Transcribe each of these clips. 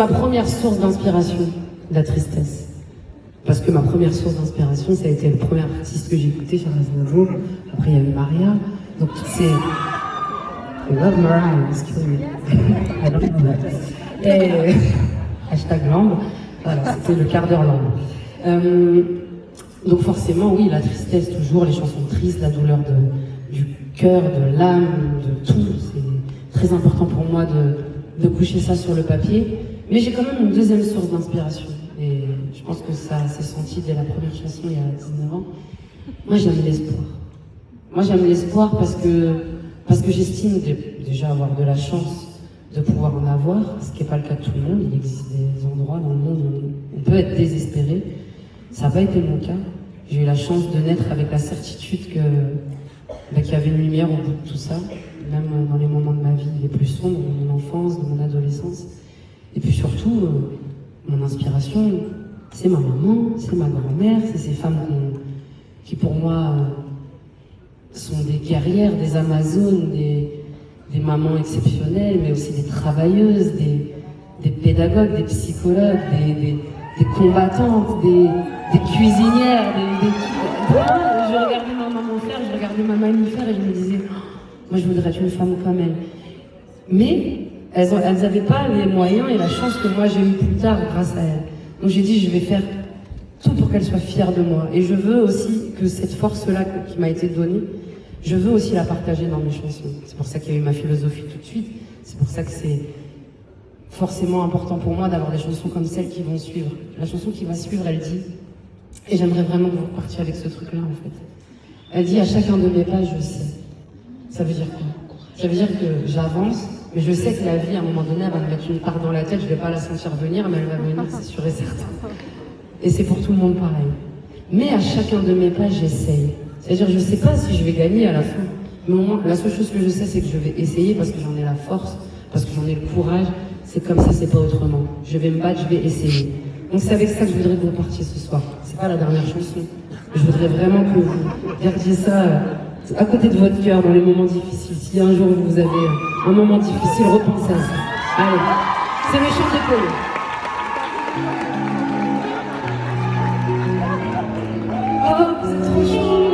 Ma première source d'inspiration, la tristesse. Parce que ma première source d'inspiration, ça a été le premier artiste que j'ai écouté, Charles Aznavour. Après, il y a eu Maria. Donc, toutes ces... I love Mariah, excuse me. I don't know that. Et... hashtag lambe. Voilà, c'était le quart d'heure lambe. Donc forcément, oui, la tristesse toujours, les chansons tristes, la douleur du cœur, de l'âme, de tout. C'est très important pour moi de coucher ça sur le papier. Mais j'ai quand même une deuxième source d'inspiration. Et je pense que ça s'est senti dès la première chanson il y a 19 ans. Moi, j'aime l'espoir. Moi, j'aime l'espoir parce que j'estime déjà avoir de la chance de pouvoir en avoir, ce qui n'est pas le cas de tout le monde. Il existe des endroits dans le monde où on peut être désespéré. Ça n'a pas été mon cas. J'ai eu la chance de naître avec la certitude qu'il y avait une lumière au bout de tout ça, même dans les moments de ma vie les plus sombres, de mon enfance, de mon adolescence. Et puis surtout, mon inspiration, c'est ma maman, c'est ma grand-mère, c'est ces femmes qui pour moi sont des guerrières, des amazones, des mamans exceptionnelles, mais aussi des travailleuses, des pédagogues, des psychologues, des combattantes, des cuisinières, je regardais ma maman faire, je regardais ma mamie faire et je me disais, oh, moi je voudrais être une femme comme elle. Mais elles n'avaient pas les moyens et la chance que moi j'ai eu plus tard grâce à elles. Donc j'ai dit, je vais faire tout pour qu'elles soient fières de moi. Et je veux aussi que cette force-là qui m'a été donnée, je veux aussi la partager dans mes chansons. C'est pour ça qu'il y a eu ma philosophie tout de suite. C'est pour ça que c'est forcément important pour moi d'avoir des chansons comme celles qui vont suivre. La chanson qui va suivre, elle dit, et j'aimerais vraiment que vous repartiez avec ce truc-là en fait. Elle dit, à chacun de mes pas, je sais. Ça veut dire quoi? Ça veut dire que j'avance, mais je sais que la vie, à un moment donné, elle va me mettre une part dans la tête, je vais pas la sentir venir, mais elle va venir, c'est sûr et certain. Et c'est pour tout le monde pareil. Mais à chacun de mes pas, j'essaye. C'est-à-dire, je sais pas si je vais gagner à la fin. Mais au moins, la seule chose que je sais, c'est que je vais essayer parce que j'en ai la force, parce que j'en ai le courage. C'est comme ça, c'est pas autrement. Je vais me battre, je vais essayer. Donc c'est avec ça que je voudrais que vous partiez ce soir. C'est pas la dernière chanson. Je voudrais vraiment que vous gardiez ça à côté de votre cœur dans les moments difficiles. Si un jour vous avez un moment difficile, repensez à ça. Allez, c'est mes chants d'épaule. Oh, c'est trop chaud.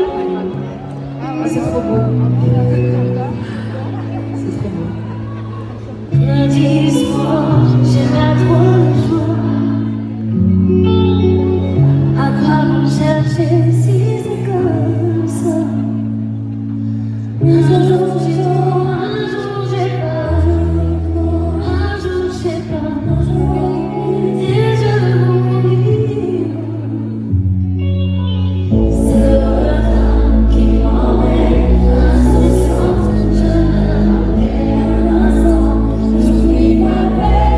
Ah, c'est trop beau. C'est trop beau. Lundi soir, j'ai pas trop le choix. À quoi bon chercher si c'est comme ça? Un jour j'ai tort, un jour j'ai peur, un jour je sais pas, et je veux mourir. C'est le refrain qui m'emmène insouciante, je me rappelle un instant, j'oublie ma peine.